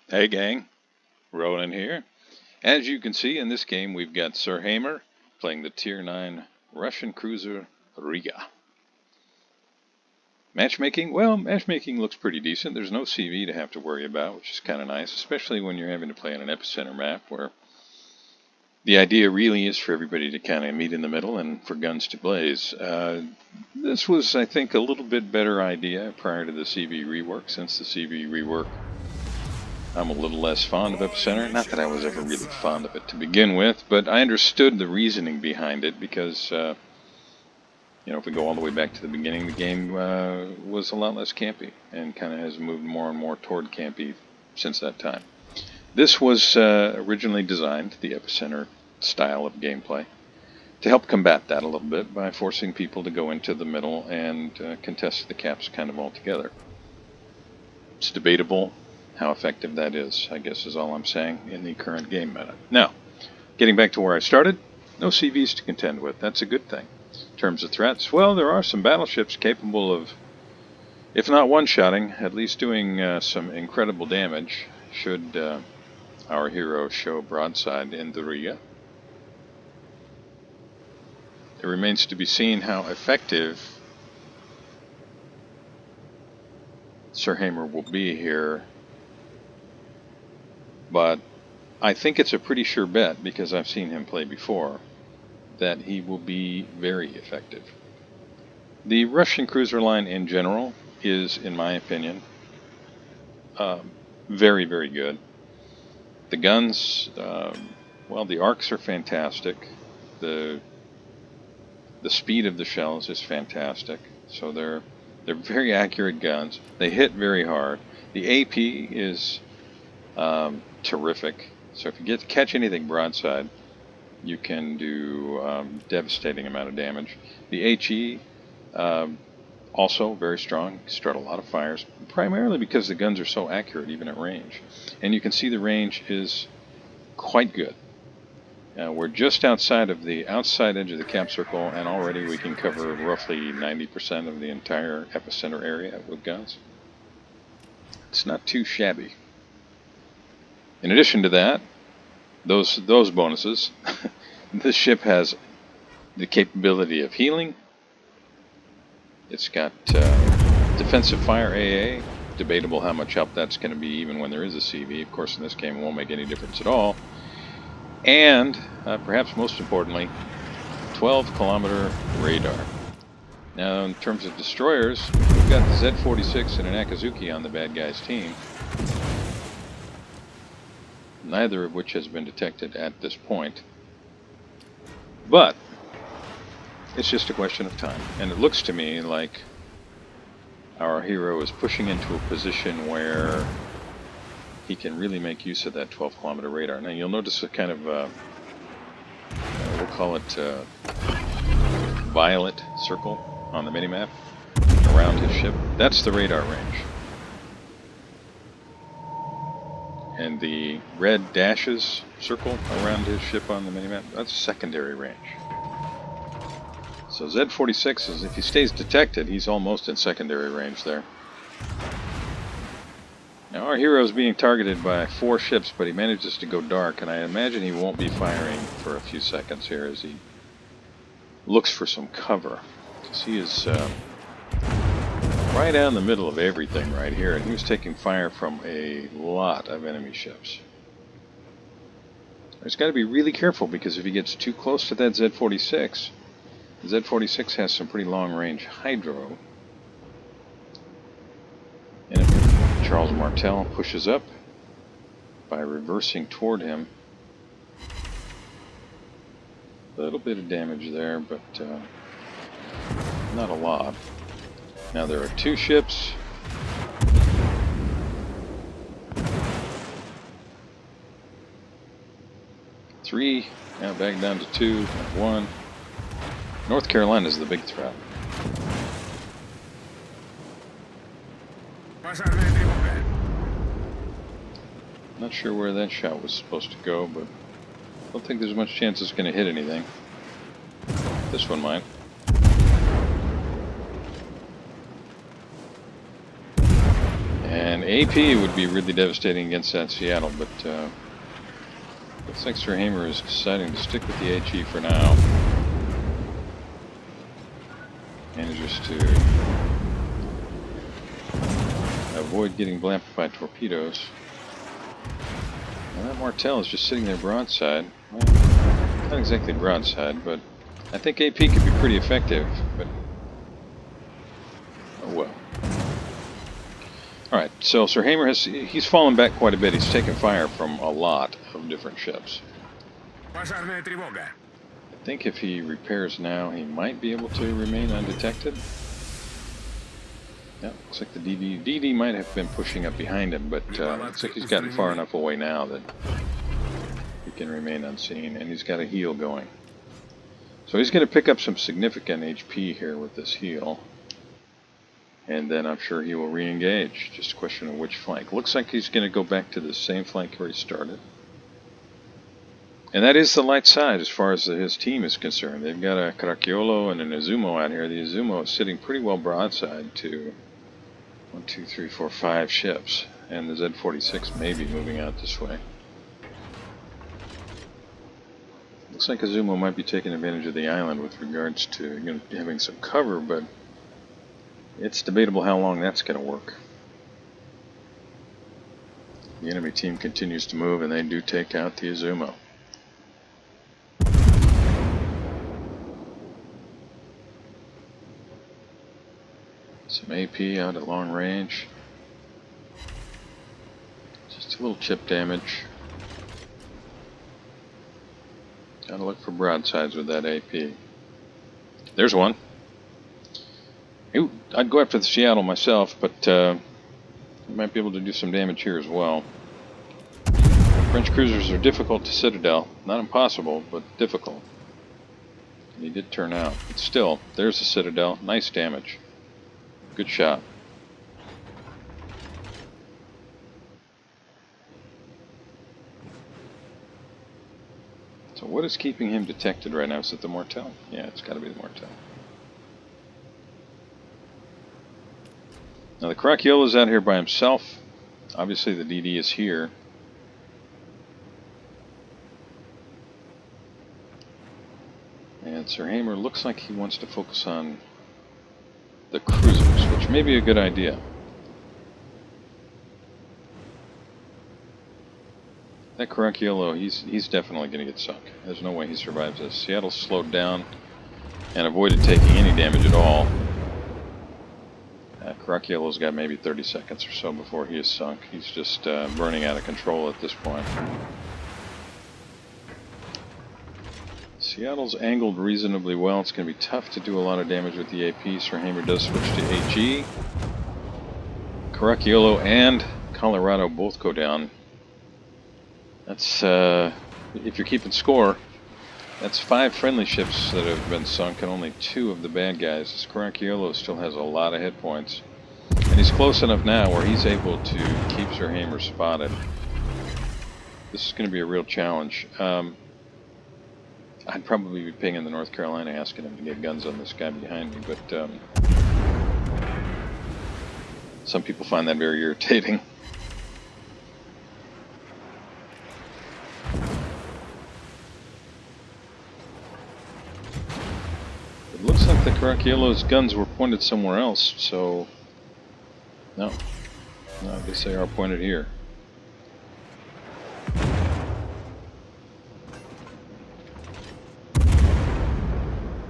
Hey gang, Roland here. As you can see in this game, we've got SirHamer playing the Tier 9 Russian cruiser Riga. Matchmaking? Well, matchmaking looks pretty decent. There's no CV to have to worry about, which is kind of nice, especially when you're having to play on an epicenter map where the idea really is for everybody to kind of meet in the middle and for guns to blaze. This was, I think, a little bit better idea prior to the CV rework, since the CV rework I'm a little less fond of Epicenter. Not that I was ever really fond of it to begin with, but I understood the reasoning behind it because, if we go all the way back to the beginning, the game was a lot less campy and kind of has moved more and more toward campy since that time. This was originally designed, the Epicenter style of gameplay, to help combat that a little bit by forcing people to go into the middle and contest the caps kind of all together. It's debatable how effective that is, I guess is all I'm saying, in the current game meta. Now, getting back to where I started, no CVs to contend with. That's a good thing. In terms of threats, well, there are some battleships capable of, if not one-shotting, at least doing some incredible damage should our hero show broadside in the Riga. It remains to be seen how effective SirHamer will be here, but I think it's a pretty sure bet, because I've seen him play before, that he will be very effective. The Russian cruiser line in general is, in my opinion, very, very good. The guns, the arcs are fantastic. The speed of the shells is fantastic. So they're very accurate guns. They hit very hard. The AP is terrific. So if you catch anything broadside, you can do devastating amount of damage. The HE also very strong. Start a lot of fires, primarily because the guns are so accurate even at range. And you can see the range is quite good. We're just outside of the outside edge of the cap circle, and already we can cover roughly 90% of the entire epicenter area with guns. It's not too shabby. In addition to that, those bonuses, this ship has the capability of healing. It's got defensive fire AA. Debatable how much help that's going to be even when there is a CV. Of course, in this game it won't make any difference at all. And, perhaps most importantly, 12-kilometer radar. Now, in terms of destroyers, we've got the Z-46 and an Akazuki on the bad guys' team, neither of which has been detected at this point. But it's just a question of time. And it looks to me like our hero is pushing into a position where he can really make use of that 12-kilometer radar. Now you'll notice a kind of, we'll call it violet circle on the minimap around his ship. That's the radar range. And the red dashes circle around his ship on the minimap, that's secondary range. So Z-46 is, if he stays detected, he's almost in secondary range there. Now our hero is being targeted by 4 ships, but he manages to go dark, and I imagine he won't be firing for a few seconds here as he looks for some cover. Because he is right down the middle of everything right here, and he was taking fire from a lot of enemy ships. He's got to be really careful, because if he gets too close to that Z-46, the Z-46 has some pretty long-range hydro. And if Charles Martel pushes up by reversing toward him, a little bit of damage there, but not a lot. Now there are 2 ships. Three, now back down to 2, and 1. North Carolina is the big threat. Not sure where that shot was supposed to go, but I don't think there's much chance it's going to hit anything. This one might. And AP would be really devastating against that Seattle, but looks like SirHamer is deciding to stick with the HE for now. Manages to avoid getting blamped by torpedoes. Now that Martel is just sitting there broadside. Well, not exactly broadside, but I think AP could be pretty effective, but oh well. Alright, so SirHamer he's fallen back quite a bit. He's taken fire from a lot of different ships. I think if he repairs now, he might be able to remain undetected. Yeah, looks like the DD might have been pushing up behind him, but looks like he's gotten far enough away now that he can remain unseen, and he's got a heal going. So he's going to pick up some significant HP here with this heal, and then I'm sure he will re-engage. Just a question of which flank. Looks like he's going to go back to the same flank where he started. And that is the light side as far as his team is concerned. They've got a Caracciolo and an Izumo out here. The Izumo is sitting pretty well broadside to 1, 2, 3, 4, 5 ships. And the Z46 may be moving out this way. Looks like Izumo might be taking advantage of the island with regards to having some cover, but it's debatable how long that's going to work. The enemy team continues to move, and they do take out the Izumo. Some AP out at long range. Just a little chip damage. Gotta look for broadsides with that AP. There's one. Ooh, I'd go after the Seattle myself, but you might be able to do some damage here as well. French cruisers are difficult to Citadel. Not impossible, but difficult. And he did turn out. But still, there's the Citadel. Nice damage. Good shot. So what is keeping him detected right now? Is it the Martel? Yeah, it's got to be the Martel. Now the Caracciolo is out here by himself. Obviously the DD is here. And SirHamer looks like he wants to focus on the cruisers, which may be a good idea. That Caracciolo, he's definitely going to get sunk. There's no way he survives this. Seattle slowed down and avoided taking any damage at all. Caracciolo's got maybe 30 seconds or so before he is sunk. He's just burning out of control at this point. Seattle's angled reasonably well. It's going to be tough to do a lot of damage with the AP. SirHamer does switch to AG. Caracciolo and Colorado both go down. That's, if you're keeping score, that's 5 friendly ships that have been sunk and only 2 of the bad guys. This Caracciolo still has a lot of hit points. And he's close enough now where he's able to keep SirHamer spotted. This is going to be a real challenge. I'd probably be pinging the North Carolina asking him to get guns on this guy behind me, but some people find that very irritating. It looks like the Caracciolo's guns were pointed somewhere else, so no, I guess they are pointed here.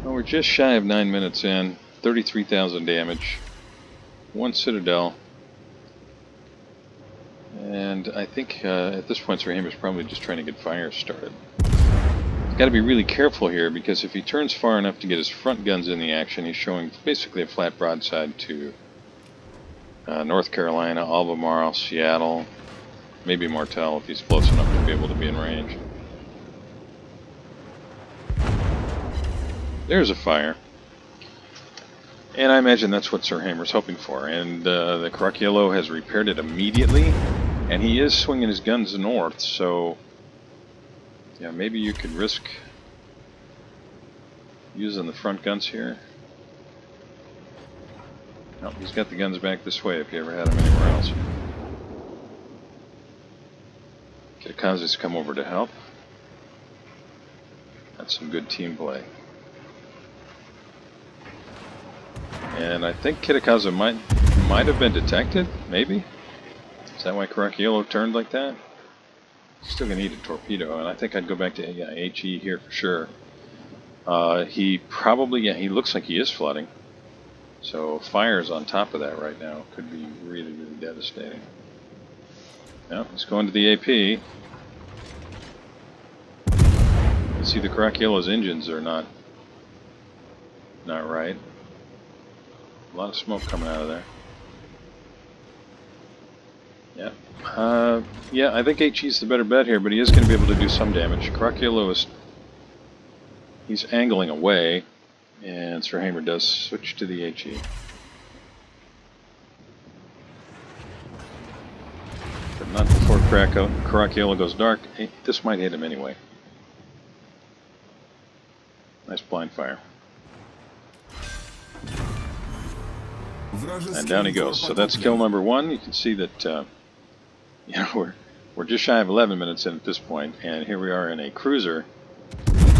Well, we're just shy of 9 minutes in, 33,000 damage, 1 Citadel, and I think at this point SirHamer's probably just trying to get fires started. He's got to be really careful here, because if he turns far enough to get his front guns in the action, he's showing basically a flat broadside to North Carolina, Albemarle, Seattle, maybe Martel if he's close enough to be able to be in range. There's a fire. And I imagine that's what SirHamer's hoping for. And the Caracciolo has repaired it immediately, and he is swinging his guns north, so yeah, maybe you could risk using the front guns here. No, he's got the guns back this way if he ever had them anywhere else. Kitakaze's come over to help. That's some good team play. And I think Kitakaze might have been detected, maybe? Is that why Karakiolo turned like that? Still gonna need a torpedo, and I think I'd go back to HE here for sure. He probably, he looks like he is flooding. So fires on top of that right now could be really, really devastating. Now, he's going to the AP. You see the Karakiolo's engines are not right. A lot of smoke coming out of there. Yeah. Yeah, I think HE's the better bet here, but he is going to be able to do some damage. Karakiolo he's angling away, and SirHamer does switch to the HE. But not before Karakiolo goes dark. This might hit him anyway. Nice blind fire. And down he goes. So that's kill number 1. You can see that we're just shy of 11 minutes in at this point, and here we are in a cruiser,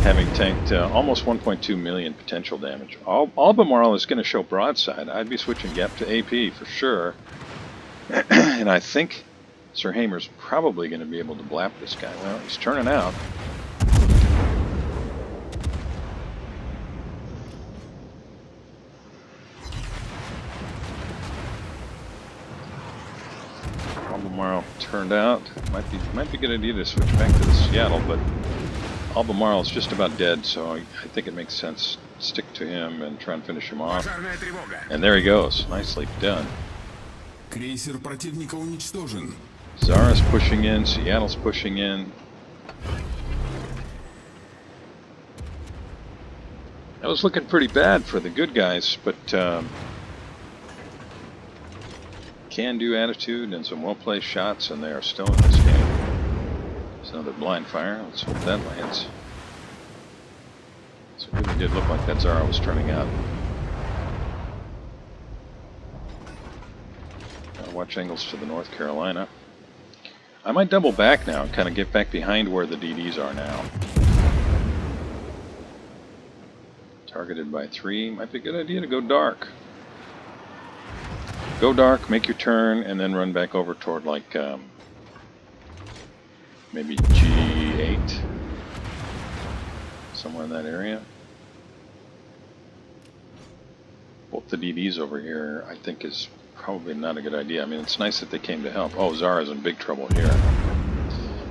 having tanked almost 1.2 million potential damage. Albemarle is going to show broadside. I'd be switching Gep to AP for sure, and I think SirHamer's probably going to be able to blap this guy. Well, he's turning out. Albemarle turned out. Might be a good idea to switch back to the Seattle, but Albemarle is just about dead, so I think it makes sense to stick to him and try and finish him off. And there he goes. Nicely done. Zara's pushing in, Seattle's pushing in. That was looking pretty bad for the good guys, but can-do attitude and some well-placed shots, and they are still in this game. There's another blind fire. Let's hope that lands. So it really did look like that Zara was turning out. Now watch angles to the North Carolina. I might double back now and kind of get back behind where the DDs are now. Targeted by 3. Might be a good idea to go dark. Go dark, make your turn, and then run back over toward like maybe G8. Somewhere in that area. Both the DDs over here, I think, is probably not a good idea. I mean, it's nice that they came to help. Oh, Zara's in big trouble here.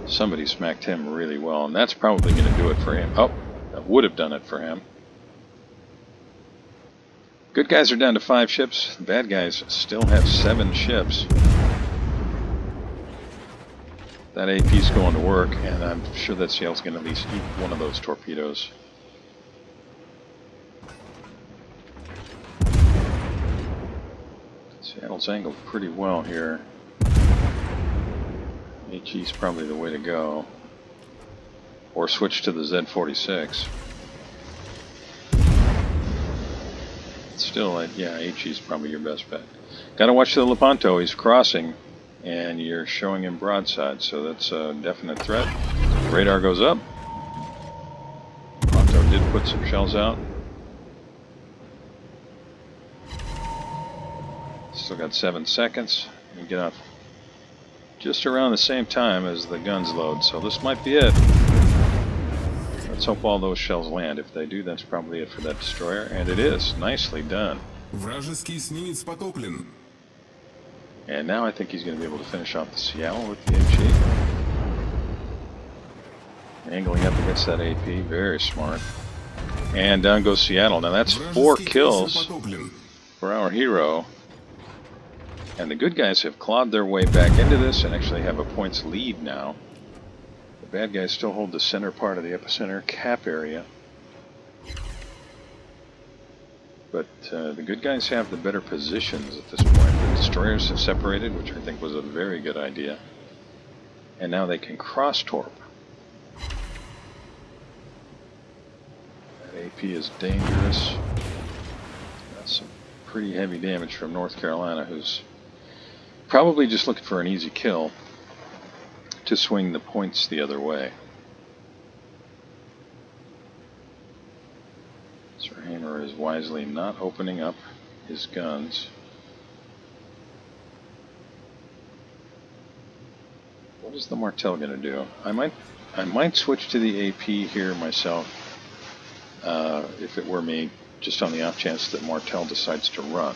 Somebody smacked him really well, and that's probably going to do it for him. Oh, that would have done it for him. Good guys are down to 5 ships. The bad guys still have 7 ships. That AP's going to work, and I'm sure that Seattle's going to at least eat one of those torpedoes. Seattle's angled pretty well here. HE's probably the way to go. Or switch to the Z46. Still, yeah, HE's probably your best bet. Got to watch the Lepanto. He's crossing, and you're showing him broadside, so that's a definite threat. Radar goes up. Lepanto did put some shells out. Still got 7 seconds. You get out just around the same time as the guns load, so this might be it. Let's hope all those shells land. If they do, that's probably it for that destroyer, and it is. Nicely done. And now I think he's going to be able to finish off the Seattle with the HE. Angling up against that AP, very smart. And down goes Seattle. Now that's 4 kills for our hero. And the good guys have clawed their way back into this and actually have a points lead now. The bad guys still hold the center part of the epicenter cap area. But the good guys have the better positions at this point. The destroyers have separated, which I think was a very good idea. And now they can cross-torp. That AP is dangerous. That's some pretty heavy damage from North Carolina, who's probably just looking for an easy kill. to swing the points the other way. SirHamer is wisely not opening up his guns. What is the Martel going to do? I might switch to the AP here myself, if it were me, just on the off chance that Martel decides to run.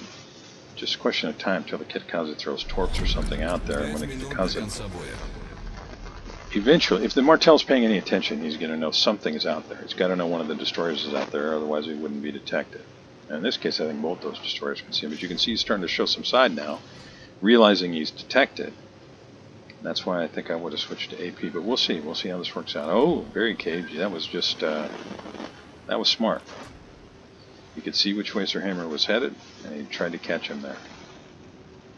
Just a question of time till the Kitkaze throws torps or something out there, and when the Kitkaze... Eventually, if the Martel's paying any attention, he's going to know something is out there. He's got to know one of the destroyers is out there, otherwise he wouldn't be detected. And in this case, I think both those destroyers can see him. But you can see he's starting to show some side now, realizing he's detected. That's why I think I would have switched to AP, but we'll see. We'll see how this works out. Oh, very cagey. That was just, that was smart. You could see which way SirHamer was headed, and he tried to catch him there.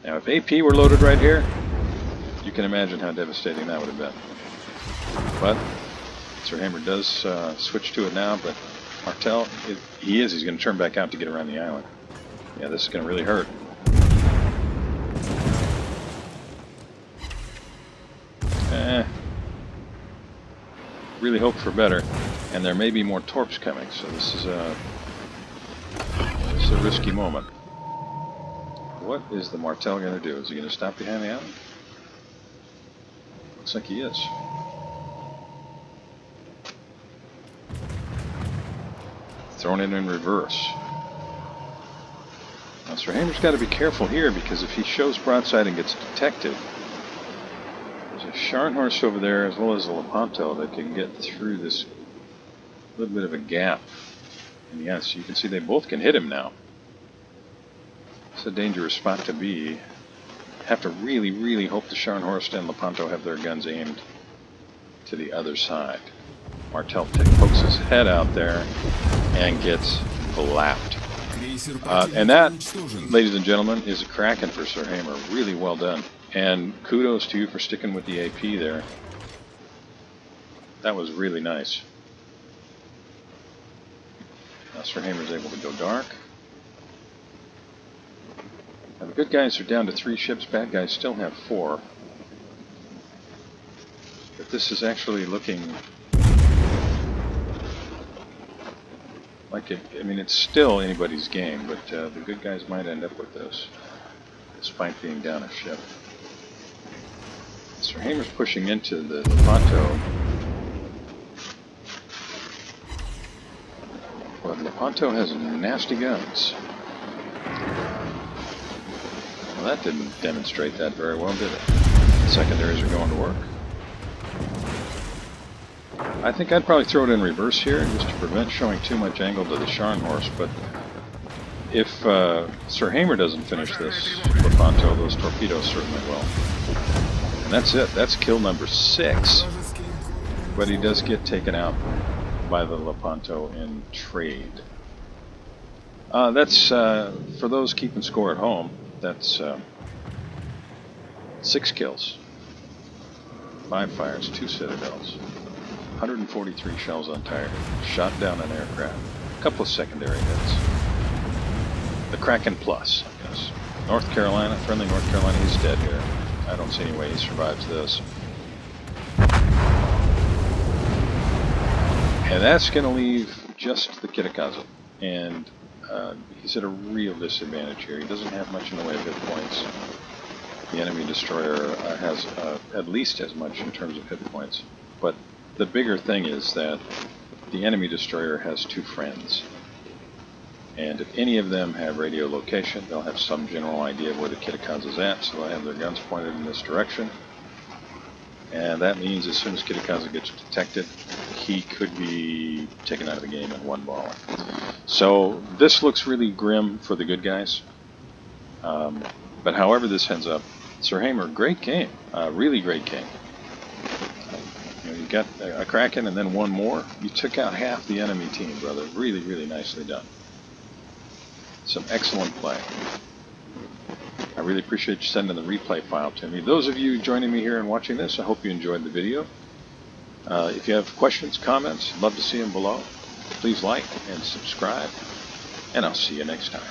Now, if AP were loaded right here, you can imagine how devastating that would have been. But SirHamer does switch to it now, but Martel, he's going to turn back out to get around the island. Yeah, this is going to really hurt. Really hope for better, and there may be more torps coming, so this is a risky moment. What is the Martel going to do? Is he going to stop behind the island? Looks like he is. Throwing it in reverse. Now SirHamer's got to be careful here, because if he shows broadside and gets detected, there's a Scharnhorst over there as well as a Lepanto that can get through this little bit of a gap. And yes, you can see they both can hit him now. It's a dangerous spot to be. Have to really, really hope the Scharnhorst and Lepanto have their guns aimed to the other side. Martel pokes his head out there and gets blapped. And that, ladies and gentlemen, is a Kraken for SirHamer. Really well done. And kudos to you for sticking with the AP there. That was really nice. Now SirHamer's able to go dark. Now the good guys are down to 3 ships, bad guys still have 4. But this is actually looking like it, I mean, it's still anybody's game, but the good guys might end up with this, despite being down a ship. SirHamer's pushing into the Lepanto. But Lepanto has nasty guns. Well, that didn't demonstrate that very well, did it? Secondaries are going to work. I think I'd probably throw it in reverse here, just to prevent showing too much angle to the Scharnhorst, but if SirHamer doesn't finish this Lepanto, those torpedoes certainly will. And that's it. That's kill number 6. But he does get taken out by the Lepanto in trade. That's, for those keeping score at home, that's 6 kills. 5 fires, 2 citadels. 143 shells untired, shot down an aircraft, a couple of secondary hits. The Kraken Plus, I guess. North Carolina, friendly North Carolina, he's dead here. I don't see any way he survives this. And that's going to leave just the Kitakaze. And he's at a real disadvantage here. He doesn't have much in the way of hit points. The enemy destroyer has at least as much in terms of hit points. But the bigger thing is that the enemy destroyer has 2 friends. And if any of them have radio location, they'll have some general idea of where the Kitakaze is at, so they'll have their guns pointed in this direction. And that means as soon as Kitakaze gets detected, he could be taken out of the game in one ball. So this looks really grim for the good guys. But however this ends up, SirHamer, great game. Really great game. You got a Kraken and then one more. You took out half the enemy team, brother. Really, really nicely done. Some excellent play. I really appreciate you sending the replay file to me. Those of you joining me here and watching this, I hope you enjoyed the video. If you have questions, comments, love to see them below. Please like and subscribe, and I'll see you next time.